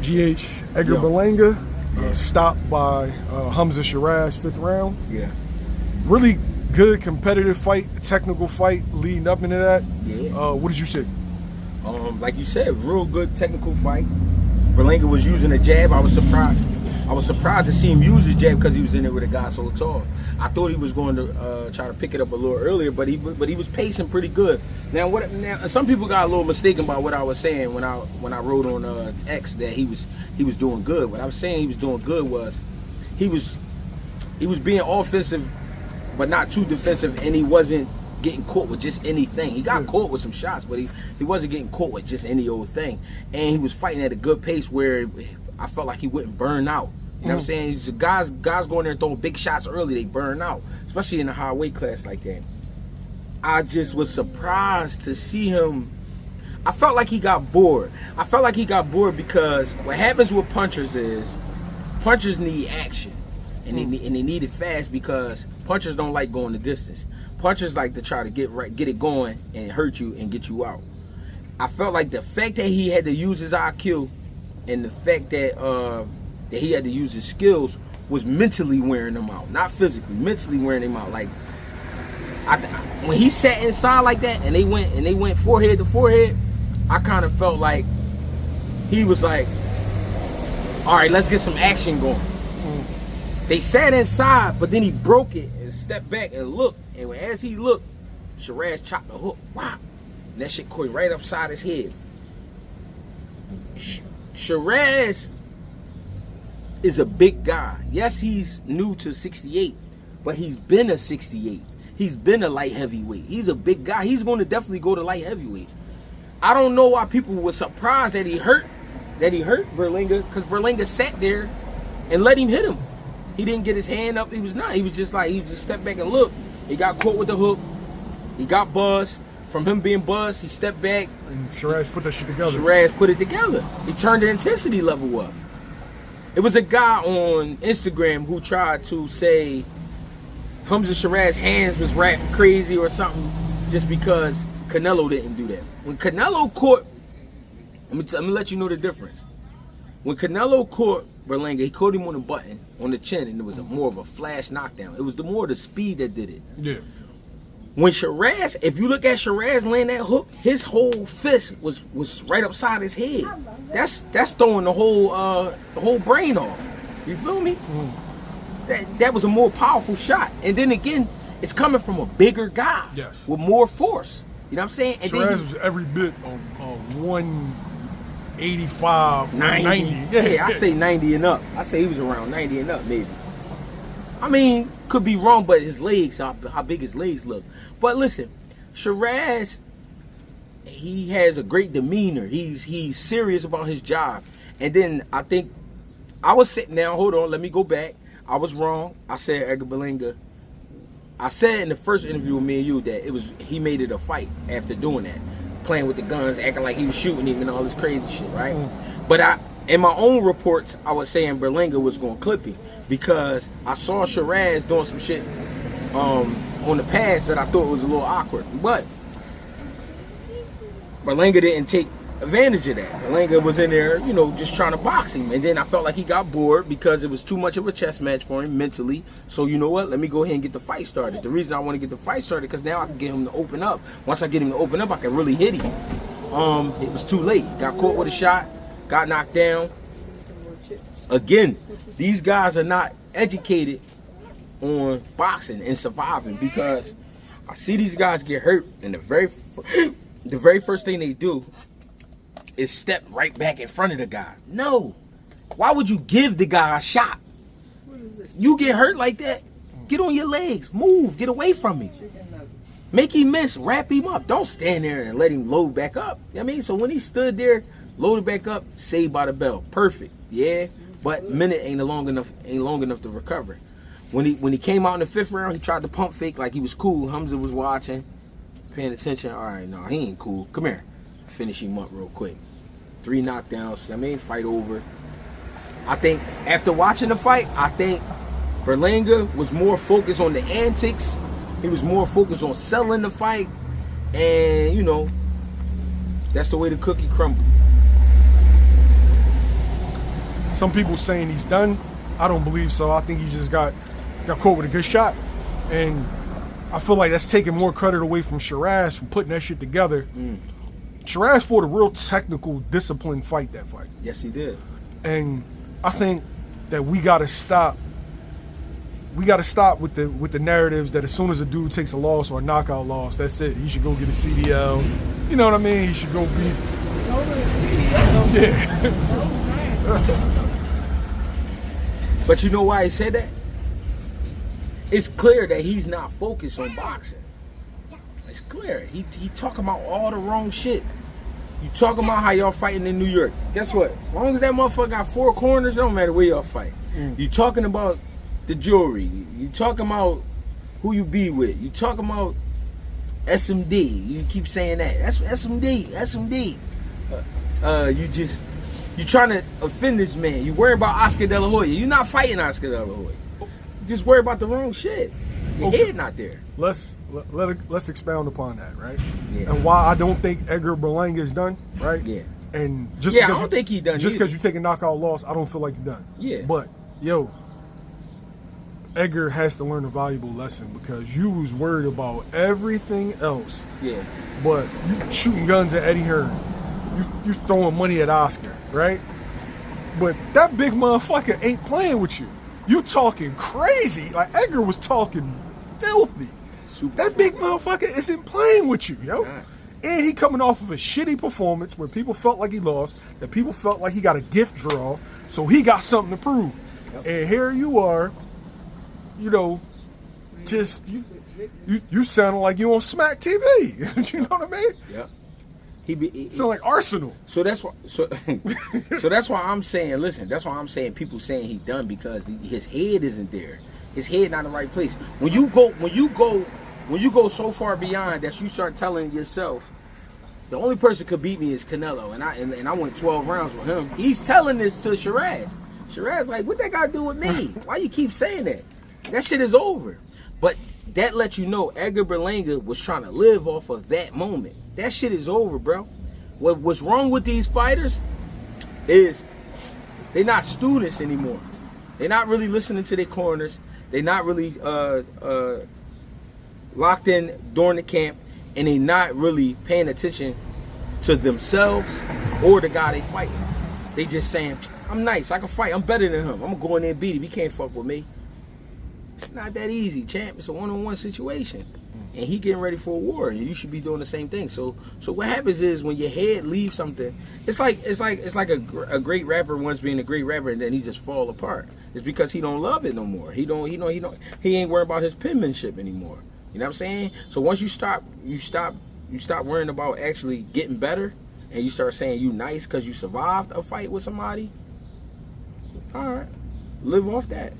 GH Edgar Berlanga, stopped by Hamzah Sheeraz, 5th round. Yeah. Really good competitive fight, technical fight leading up into that. Yeah. What did you see? Like you said, real good technical fight. Berlanga was using a jab. I was surprised. I was surprised to see him use his jab because he was in there with a guy so tall. I thought he was going to try to pick it up a little earlier, but he was pacing pretty good. Now some people got a little mistaken about what I was saying when I wrote on X that he was doing good. What I was saying he was doing good was he was being offensive but not too defensive, and he wasn't getting caught with just anything. He got caught with some shots, but he wasn't getting caught with just any old thing. And he was fighting at a good pace where I felt like he wouldn't burn out. You know what I'm saying? Guys going there and throwing big shots early, they burn out, especially in a high weight class like that. I just was surprised to see him. I felt like he got bored. I felt like he got bored because what happens with punchers is punchers need action, and they need it fast because punchers don't like going the distance. Punchers like to try to get it going and hurt you and get you out. I felt like the fact that he had to use his IQ and the fact that that he had to use his skills was mentally wearing him out, not physically, mentally wearing him out. Like when he sat inside like that and they went forehead to forehead, I kind of felt like he was like, all right, let's get some action going. They sat inside, but then he broke it and stepped back and looked. And as he looked, Sheeraz chopped the hook. Wow. And that shit caught right upside his head. Sheeraz is a big guy. Yes, he's new to 68, but he's been a 68. He's been a light heavyweight. He's a big guy. He's going to definitely go to light heavyweight. I don't know why people were surprised that he hurt Berlanga, because Berlanga sat there and let him hit him. He didn't get his hand up. He was just stepped back and looked. He got caught with the hook. He got buzzed. From him being buzzed, he stepped back. And Sheeraz put that shit together. Sheeraz put it together. He turned the intensity level up. It was a guy on Instagram who tried to say Hamzah Sheeraz's hands was wrapped crazy or something just because Canelo didn't do that. When Canelo caught, let me let you know the difference. When Canelo caught Berlanga, he caught him on the button, on the chin, and it was more of a flash knockdown. It was more the speed that did it. Yeah. When Sheeraz, if you look at Sheeraz laying that hook, his whole fist was right upside his head. That's throwing the whole brain off. You feel me? That was a more powerful shot. And then again, it's coming from a bigger guy with more force. You know what I'm saying? And Sheeraz was every bit of 185, 90. Yeah, I say 90 and up. I say he was around 90 and up, maybe. I mean, could be wrong, but his legs, how big his legs look. But listen, Sheeraz, he has a great demeanor. He's serious about his job. And then I think I was sitting down. Hold on, let me go back. I was wrong. I said Edgar Berlanga. I said in the first interview with me and you that he made it a fight after doing that, playing with the guns, acting like he was shooting him and all this crazy shit, right? But in my own reports, I was saying Berlanga was going to clip him because I saw Sheeraz doing some shit on the pads that I thought was a little awkward. But Berlanga didn't take advantage of that. Berlanga was in there, you know, just trying to box him. And then I felt like he got bored because it was too much of a chess match for him mentally. So you know what? Let me go ahead and get the fight started. The reason I want to get the fight started because now I can get him to open up. Once I get him to open up, I can really hit him. It was too late. Got caught with a shot. Got knocked down. Again, these guys are not educated on boxing and surviving because I see these guys get hurt and the very first thing they do is step right back in front of the guy. No. Why would you give the guy a shot? You get hurt like that, get on your legs, move, get away from him. Make him miss, wrap him up. Don't stand there and let him load back up. You know what I mean? So when he stood there, loaded back up, saved by the bell. Perfect. Yeah. But minute ain't long enough to recover. When he came out in the 5th round, he tried to pump fake like he was cool. Hamzah was watching, paying attention. All right, no, he ain't cool. Come here. Finish him up real quick. 3 knockdowns. I mean, fight over. I think after watching the fight, I think Berlanga was more focused on the antics. He was more focused on selling the fight. And, you know, that's the way the cookie crumbled. Some people saying he's done. I don't believe so. I think he just got caught with a good shot. And I feel like that's taking more credit away from Sheeraz for putting that shit together. Sheeraz fought a real technical, disciplined fight that fight. Yes, he did. And I think that we gotta stop. We gotta stop with the narratives that as soon as a dude takes a loss or a knockout loss, that's it. He should go get a CDL. You know what I mean? He should go be. Yeah. But you know why he said that? It's clear that he's not focused on boxing. It's clear. He talking about all the wrong shit. You talking about how y'all fighting in New York. Guess what? As long as that motherfucker got 4 corners, it don't matter where y'all fight. You talking about the jewelry. You talking about who you be with. You talking about SMD. You keep saying that. That's SMD. SMD. You trying to offend this man. You worry about Oscar De La Hoya. You're not fighting Oscar De La Hoya. You just worry about the wrong shit. Your head not there. Let's expound upon that, right? Yeah. And why I don't think Edgar Berlanga is done, right? Yeah. And just I because don't think he done. Just because you take a knockout loss, I don't feel like you're done. Yeah. But yo, Edgar has to learn a valuable lesson because you was worried about everything else. Yeah. But you shooting guns at Eddie Hearn. You throwing money at Oscar, right? But that big motherfucker ain't playing with you. You talking crazy. Like Edgar was talking filthy. That big motherfucker isn't playing with you, yo. Nah. And he coming off of a shitty performance where people felt like he lost, that people felt like he got a gift draw, so he got something to prove. Yep. And here you are, you know, just you sounding like you on Smack TV. You know what I mean? Yeah. He sound like Arsenal. So that's why. So that's why I'm saying. Listen, that's why I'm saying people saying he done because his head isn't there. His head not in the right place. When you go so far beyond that, you start telling yourself, the only person could beat me is Canelo, and I went 12 rounds with him. He's telling this to Sheeraz. Sheeraz like, what that got to do with me? Why you keep saying that? That shit is over. But that lets you know Edgar Berlanga was trying to live off of that moment. That shit is over, bro. What's wrong with these fighters is they're not students anymore. They're not really listening to their corners. They're not really locked in during the camp, and they're not really paying attention to themselves or the guy they fighting. They just saying, I'm nice, I can fight, I'm better than him. I'm gonna go in there and beat him. He can't fuck with me. It's not that easy, champ. It's a one-on-one situation. And he getting ready for a war, and you should be doing the same thing. So what happens is when your head leaves something, it's like a great rapper once being a great rapper, and then he just fall apart. It's because he don't love it no more. He ain't worried about his penmanship anymore. You know what I'm saying? So once you stop worrying about actually getting better, and you start saying you nice because you survived a fight with somebody. All right, live off that.